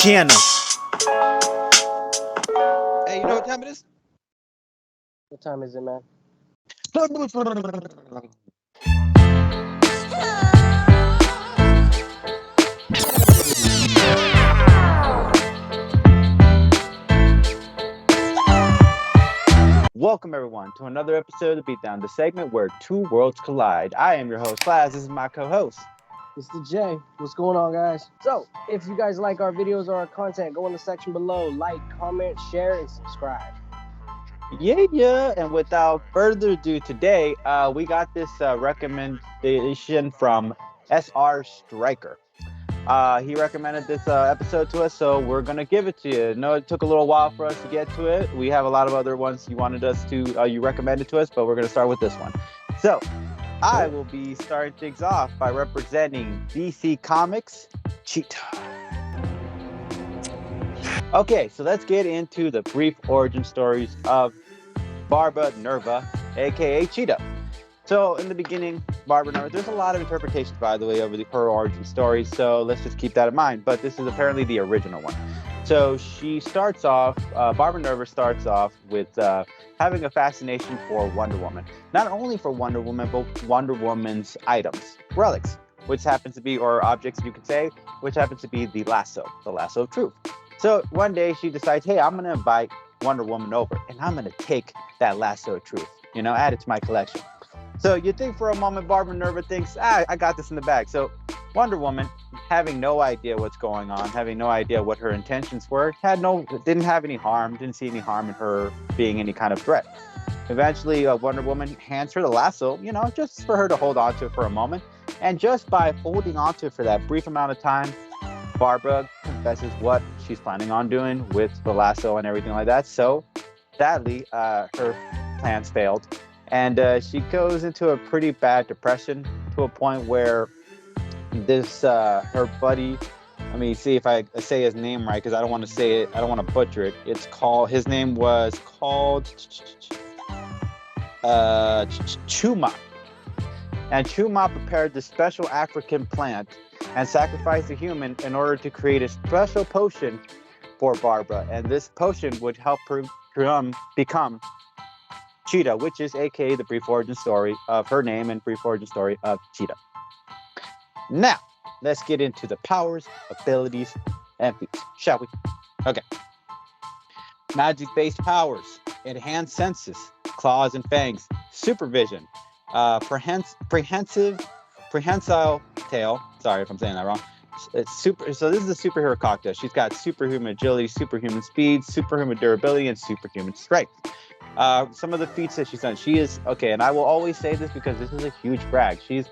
channel. Hey, you know what time it is? What time is it, man? Welcome, everyone, to another episode of Beatdown, the segment where two worlds collide. I am your host, Class. This is my co-host. It's the J. What's going on, guys? So, if you guys like our videos or our content, go in the section below, like, comment, share, and subscribe. Yeah. And without further ado, today we got this recommendation from SR Striker. He recommended this episode to us, so we're gonna give it to you. No, it took a little while for us to get to it. We have a lot of other ones you wanted us to, you recommended to us, but we're gonna start with this one. So, I will be starting things off by representing DC Comics Cheetah. Okay, so let's get into the brief origin stories of Barbara Nerva, aka Cheetah. So in the beginning, Barbara Nerva, there's a lot of interpretations, by the way, over her origin story, so let's just keep that in mind. But this is apparently the original one. So she starts off, Barbara Nerva starts off with having a fascination for Wonder Woman. Not only for Wonder Woman, but Wonder Woman's items, relics, which happens to be, or objects you could say, which happens to be the lasso of truth. So one day she decides, hey, I'm going to invite Wonder Woman over, and I'm going to take that lasso of truth, add it to my collection. So you think for a moment, Barbara Nerva thinks, I got this in the bag. So Wonder Woman, having no idea what's going on, having no idea what her intentions were, didn't have any harm, didn't see any harm in her being any kind of threat. Eventually, Wonder Woman hands her the lasso, just for her to hold on to it for a moment. And just by holding on to it for that brief amount of time, Barbara confesses what she's planning on doing with the lasso and everything like that. So sadly, her plans failed. And she goes into a pretty bad depression to a point where this, her buddy, let me see if I say his name right, because I don't want to say it, I don't want to butcher it. His name was called Chuma. And Chuma prepared this special African plant and sacrificed a human in order to create a special potion for Barbara. And this potion would help her become Cheetah, which is aka the brief origin story of her name and brief origin story of Cheetah. Now, let's get into the powers, abilities, and feats, shall we? Okay. Magic-based powers, enhanced senses, claws and fangs, supervision, prehensile tail. Sorry if I'm saying that wrong. So this is a superhero cocktail. She's got superhuman agility, superhuman speed, superhuman durability, and superhuman strength. Some of the feats that she's done. She is, okay, and I will always say this because this is a huge brag. She's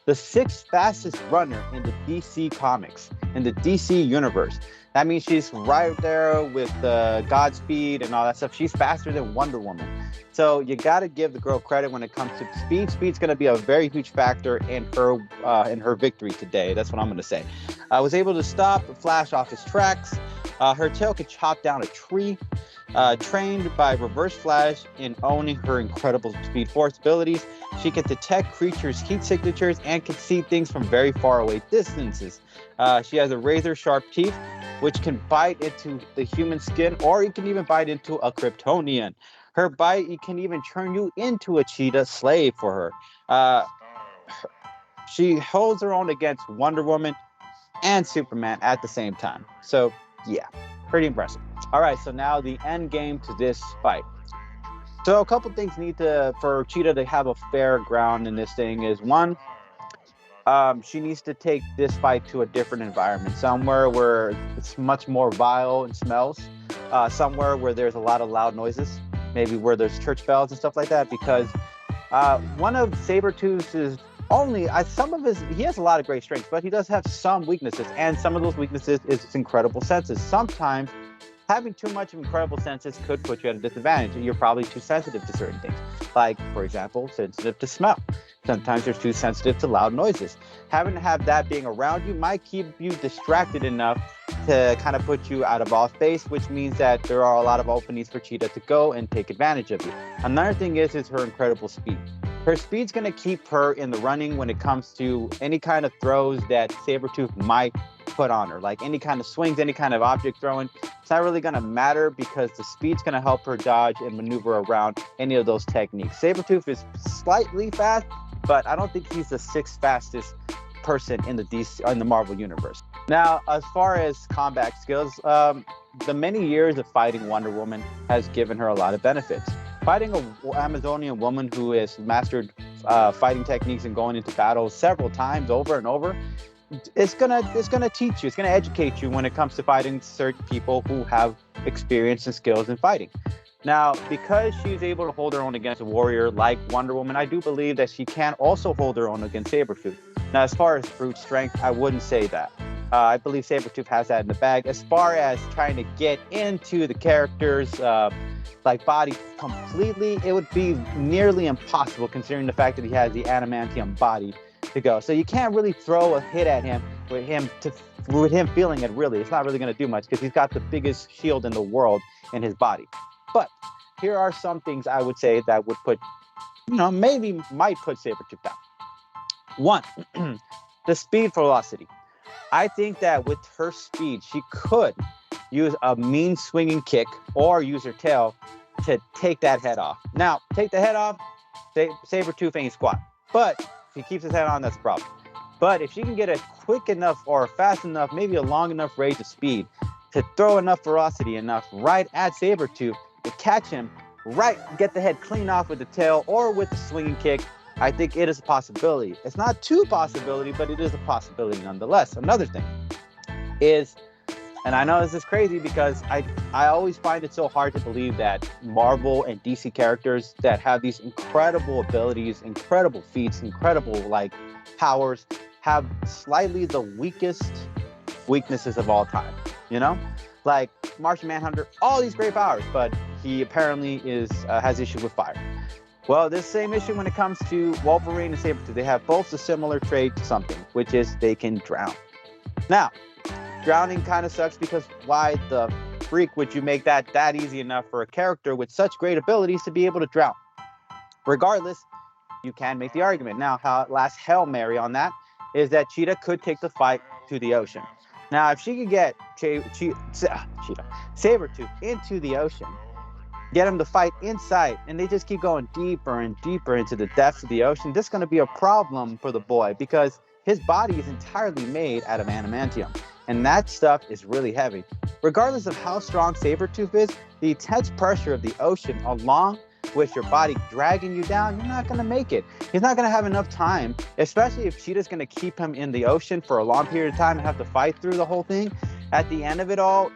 the 6th fastest runner in the DC Comics, in the DC universe. That means she's right there with Godspeed and all that stuff. She's faster than Wonder Woman. So you got to give the girl credit when it comes to speed. Speed's going to be a very huge factor in her victory today. That's what I'm going to say. I was able to stop Flash off his tracks. Her tail could chop down a tree. Trained by Reverse Flash in owning her incredible Speed Force abilities, she can detect creatures' heat signatures and can see things from very far away distances. She has a razor-sharp teeth, which can bite into the human skin, or it can even bite into a Kryptonian. Her bite, it can even turn you into a cheetah slave for her. She holds her own against Wonder Woman and Superman at the same time. So, yeah, pretty impressive. All right, so now the end game to this fight. So a couple things for Cheetah to have a fair ground in this thing is, one, she needs to take this fight to a different environment, somewhere where it's much more vile and smells, somewhere where there's a lot of loud noises, maybe where there's church bells and stuff like that, because one of Sabertooth's he has a lot of great strengths, but he does have some weaknesses, and some of those weaknesses is his incredible senses. Sometimes having too much of incredible senses could put you at a disadvantage. You're probably too sensitive to certain things. Like, for example, sensitive to smell. Sometimes you're too sensitive to loud noises. Having to have that being around you might keep you distracted enough to kind of put you out of all space, which means that there are a lot of openings for Cheetah to go and take advantage of you. Another thing is her incredible speed. Her speed's going to keep her in the running when it comes to any kind of throws that Sabertooth might put on her, like any kind of swings, any kind of object throwing. It's not really going to matter because the speed's going to help her dodge and maneuver around any of those techniques. Sabertooth is slightly fast, but I don't think he's the sixth fastest person in the Marvel universe. Now, as far as combat skills, the many years of fighting Wonder Woman has given her a lot of benefits. Fighting an Amazonian woman who has mastered fighting techniques and going into battle several times over and over, it's gonna teach you, it's gonna educate you when it comes to fighting certain people who have experience and skills in fighting. Now, because she's able to hold her own against a warrior like Wonder Woman, I do believe that she can also hold her own against Sabertooth. Now, as far as brute strength, I wouldn't say that. I believe Sabertooth has that in the bag. As far as trying to get into the character's like body completely, it would be nearly impossible considering the fact that he has the adamantium body to go. So you can't really throw a hit at him with him feeling it. Really, it's not really going to do much because he's got the biggest shield in the world in his body. But here are some things I would say that would put, might put Sabertooth down. One, the speed velocity. I think that with her speed, she could use a mean swinging kick or use her tail to take that head off. Now, take the head off, Sabertooth ain't squat. But if he keeps his head on, that's a problem. But if she can get a quick enough or fast enough, maybe a long enough range of speed to throw enough velocity enough right at Sabertooth to catch him, get the head clean off with the tail or with the swinging kick, I think it is a possibility. It's not too possibility, but it is a possibility nonetheless. Another thing is, and I know this is crazy because I always find it so hard to believe that Marvel and DC characters that have these incredible abilities, incredible feats, incredible like powers have slightly the weakest weaknesses of all time. Like Martian Manhunter, all these great powers, but he apparently has issues with fire. Well, this same issue when it comes to Wolverine and Sabertooth. They have both a similar trait to something, which is they can drown. Now, drowning kind of sucks because why the freak would you make that easy enough for a character with such great abilities to be able to drown? Regardless, you can make the argument. Now, how last Hail Mary on that is that Cheetah could take the fight to the ocean. Now, if she could get Sabertooth into the ocean, get him to fight inside, and they just keep going deeper and deeper into the depths of the ocean, this is going to be a problem for the boy because his body is entirely made out of adamantium, and that stuff is really heavy. Regardless of how strong Sabertooth is, the intense pressure of the ocean along with your body dragging you down, you're not going to make it. He's not going to have enough time, especially if Cheetah's going to keep him in the ocean for a long period of time and have to fight through the whole thing. At the end of it all,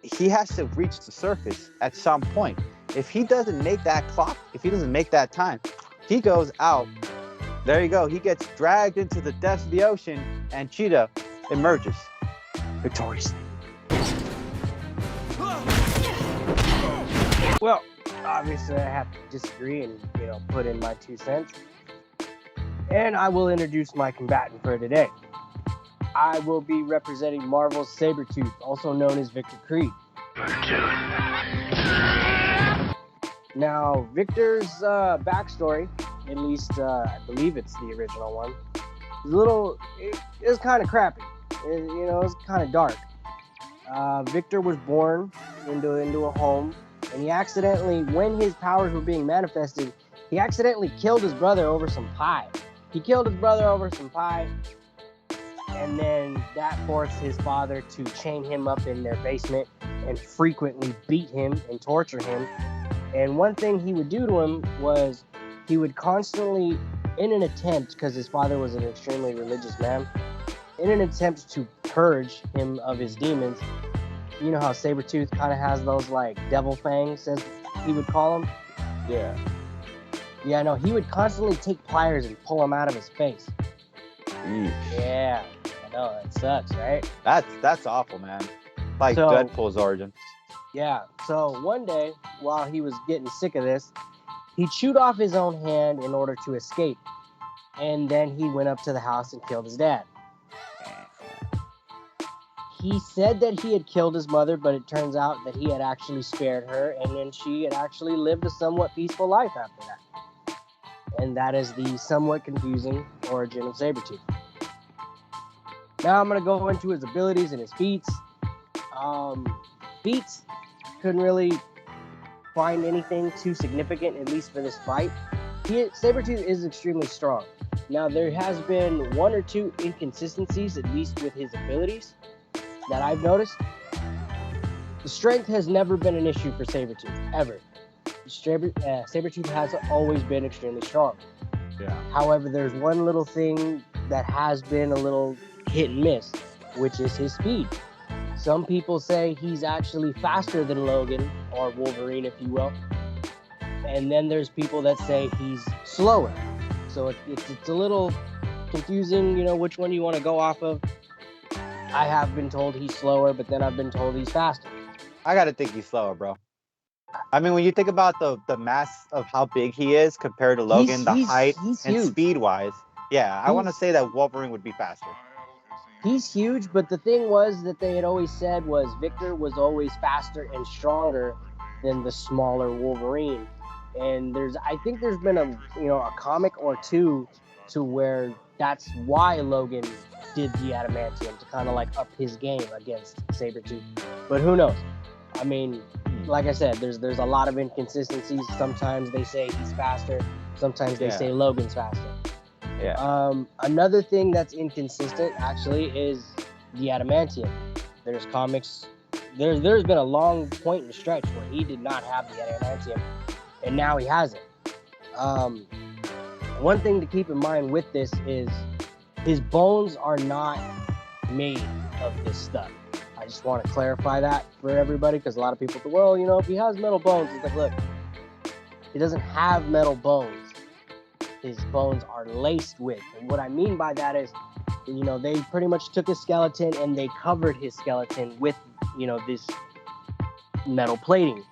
he has to reach the surface at some point. If he doesn't make that clock, if he doesn't make that time, he goes out. There you go. He gets dragged into the depths of the ocean, and Cheetah emerges victoriously. Well, obviously I have to disagree and put in my 2 cents. And I will introduce my combatant for today. I will be representing Marvel's Sabertooth, also known as Victor Creed. Now, Victor's backstory, at least I believe it's the original one, is it was kind of crappy. It was kind of dark. Victor was born into a home, and he accidentally, when his powers were being manifested, he accidentally killed his brother over some pie. And then that forced his father to chain him up in their basement and frequently beat him and torture him. And one thing he would do to him was he would constantly, in an attempt, because his father was an extremely religious man, in an attempt to purge him of his demons, you know how Sabertooth kind of has those like devil fangs, as he would call them? Yeah. Yeah, no, he would constantly take pliers and pull them out of his face. Eesh. Yeah, I know, it sucks, right? That's awful, man. Like So- Deadpool's origin. Yeah, so one day, while he was getting sick of this, he chewed off his own hand in order to escape. And then he went up to the house and killed his dad. He said that he had killed his mother, but it turns out that he had actually spared her, and then she had actually lived a somewhat peaceful life after that. and that is the somewhat confusing origin of Sabertooth. Now I'm going to go into his abilities and his feats. Feats, couldn't really find anything too significant, at least for this fight. Sabertooth is extremely strong. Now, there has been one or two inconsistencies, at least with his abilities, that I've noticed. The strength has never been an issue for Sabertooth, ever. Sabertooth has always been extremely strong. Yeah. However, there's one little thing that has been a little hit and miss, which is his speed. Some people say he's actually faster than Logan, or Wolverine, if you will. And then there's people that say he's slower. So it's a little confusing, which one you want to go off of. I have been told he's slower, but then I've been told he's faster. I gotta think he's slower, bro. I mean, when you think about the mass of how big he is compared to Logan, the height and speed-wise, yeah, I want to say that Wolverine would be faster. He's huge, but the thing was that they had always said was Victor was always faster and stronger than the smaller Wolverine. And I think there's been a comic or two to where that's why Logan did the adamantium, to kind of like up his game against Sabertooth. But who knows? I mean, like I said, there's a lot of inconsistencies. Sometimes they say he's faster. Sometimes they say Logan's faster. Yeah. Another thing that's inconsistent actually is the adamantium. There's comics. There's been a long point and stretch where he did not have the adamantium, and now he has it. One thing to keep in mind with this is his bones are not made of this stuff. I just want to clarify that for everybody, because a lot of people think, well, if he has metal bones, it's like, look, he doesn't have metal bones. His bones are laced with. And what I mean by that is, they pretty much took his skeleton and they covered his skeleton with, this metal plating.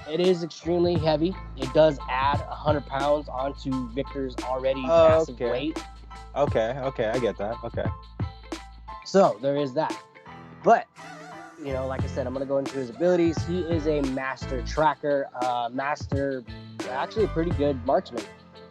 It is extremely heavy. It does add 100 pounds onto Victor's already massive weight. Okay, I get that. Okay. So there is that. But, like I said, I'm going to go into his abilities. He is a master tracker, actually a pretty good marksman.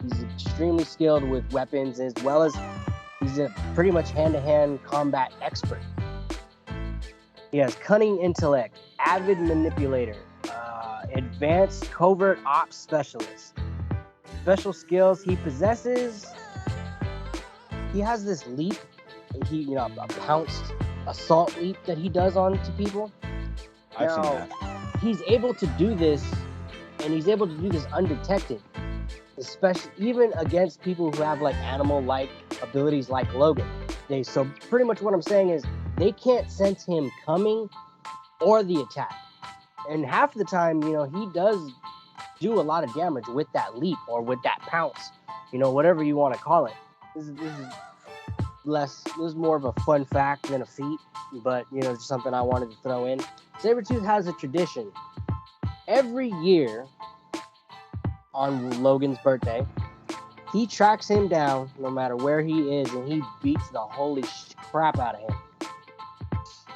He's extremely skilled with weapons, as well as he's a pretty much hand-to-hand combat expert. He has cunning intellect, avid manipulator, advanced covert ops specialist. Special skills he possesses. He has this leap. A pounced assault leap that he does onto people. I've seen that. He's able to do this, and he's able to do this undetected, especially even against people who have like animal-like abilities like Logan. So pretty much what I'm saying is they can't sense him coming or the attack. And half the time, he does do a lot of damage with that leap or with that pounce, whatever you want to call it. This is more of a fun fact than a feat, but just something I wanted to throw in. Sabertooth has a tradition. Every year on Logan's birthday, he tracks him down no matter where he is, and he beats the holy crap out of him.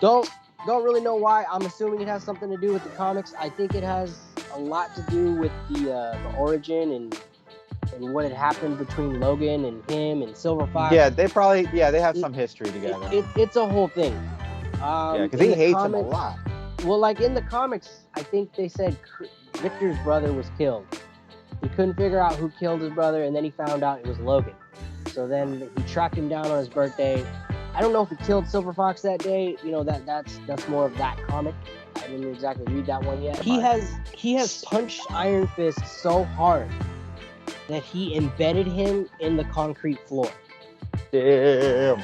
Don't really know why. I'm assuming it has something to do with the comics. I think it has a lot to do with the origin and what had happened between Logan and him and Silver Fox. Yeah, they have some history together. It's a whole thing. Because he hates him a lot. Well, like in the comics, I think they said Victor's brother was killed. He couldn't figure out who killed his brother, and then he found out it was Logan. So then he tracked him down on his birthday. I don't know if he killed Silver Fox that day. That's more of that comic. I didn't exactly read that one yet. He has punched Iron Fist so hard that he embedded him in the concrete floor. Damn.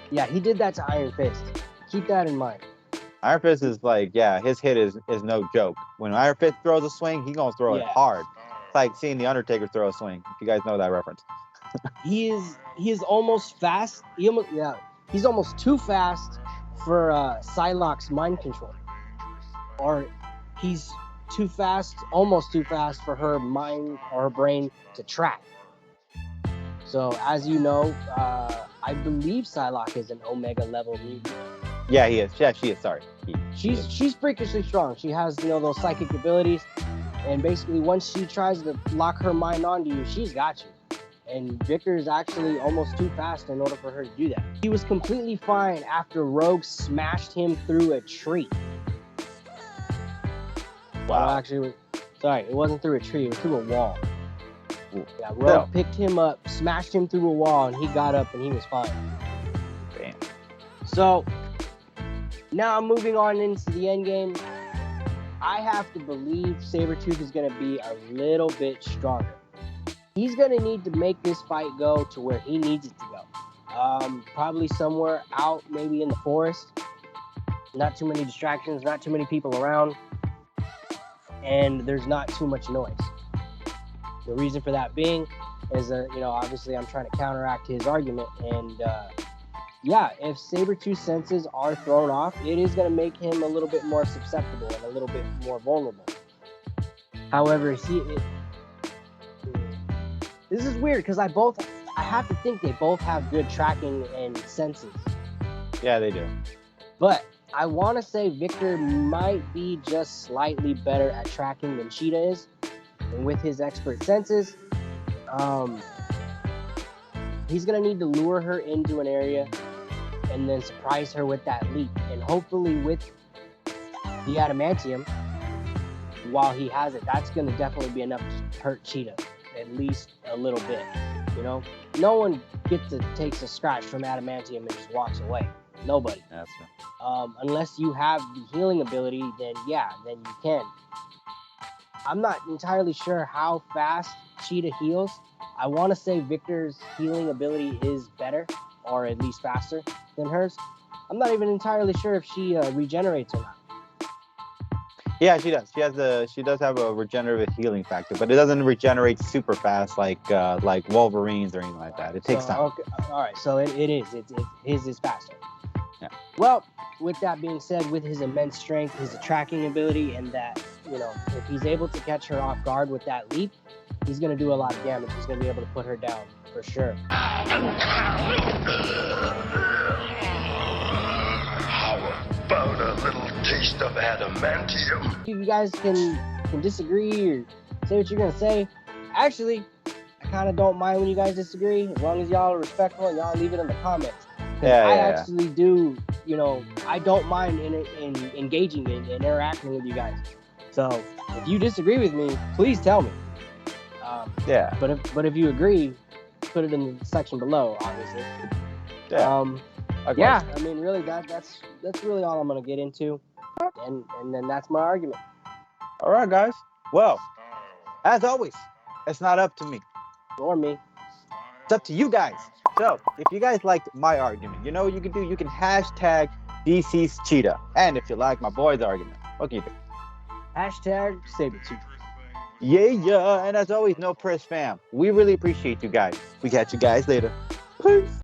Yeah, he did that to Iron Fist. Keep that in mind. Iron Fist is like, his hit is no joke. When Iron Fist throws a swing, he's gonna throw it hard. It's like seeing the Undertaker throw a swing. If you guys know that reference. He is almost fast. He's almost too fast for Psylocke's mind control. Or he's almost too fast for her mind or her brain to track. So as you know, I believe Psylocke is an Omega level mutant. Yeah, he is. Yeah, she is. Sorry. She's freakishly strong. She has those psychic abilities. And basically, once she tries to lock her mind onto you, she's got you. And Victor is actually almost too fast in order for her to do that. He was completely fine after Rogue smashed him through a tree. Wow. Well, actually, sorry, it wasn't through a tree, it was through a wall. Ooh. Yeah, Rogue picked him up, smashed him through a wall, and he got up and he was fine. Damn. So, now I'm moving on into the end game. I have to believe Sabertooth is going to be a little bit stronger. He's going to need to make this fight go to where he needs it to go. Probably somewhere out, maybe in the forest. Not too many distractions, not too many people around. And there's not too much noise. The reason for that being is that, obviously I'm trying to counteract his argument. And, if Sabertooth's senses are thrown off, it is going to make him a little bit more susceptible and a little bit more vulnerable. However, this is weird because I have to think they both have good tracking and senses. Yeah, they do. But I want to say Victor might be just slightly better at tracking than Cheetah is. And with his expert senses, he's going to need to lure her into an area and then surprise her with that leap. And hopefully with the adamantium, while he has it, that's going to definitely be enough to hurt Cheetah, at least a little bit. No one takes a scratch from adamantium and just walks away. Nobody. That's right. Unless you have the healing ability, then you can. I'm not entirely sure how fast Cheetah heals. I want to say Victor's healing ability is better, or at least faster than hers. I'm not even entirely sure if she regenerates or not. Yeah, she does. She does have a regenerative healing factor, but it doesn't regenerate super fast like Wolverine's or anything like that. It takes time. Okay, all right. So it is. His is faster. Yeah. Well, with that being said, with his immense strength, his tracking ability, and that, if he's able to catch her off guard with that leap, he's going to do a lot of damage. He's going to be able to put her down for sure. How about a little taste of adamantium? You guys can disagree or say what you're going to say. Actually, I kind of don't mind when you guys disagree, as long as y'all are respectful and y'all leave it in the comments. I actually do, I don't mind in engaging and interacting with you guys. So if you disagree with me, please tell me. But if you agree, put it in the section below, obviously. I mean, really, that's really all I'm gonna get into, and then that's my argument. All right, guys. Well, as always, it's not up to me or me. It's up to you guys. So if you guys liked my argument, you know what you can do? You can hashtag DC's Cheetah. And if you like my boy's argument, what can you do? Hashtag Sabertooth. Yeah. And as always, no press fam. We really appreciate you guys. We catch you guys later. Peace.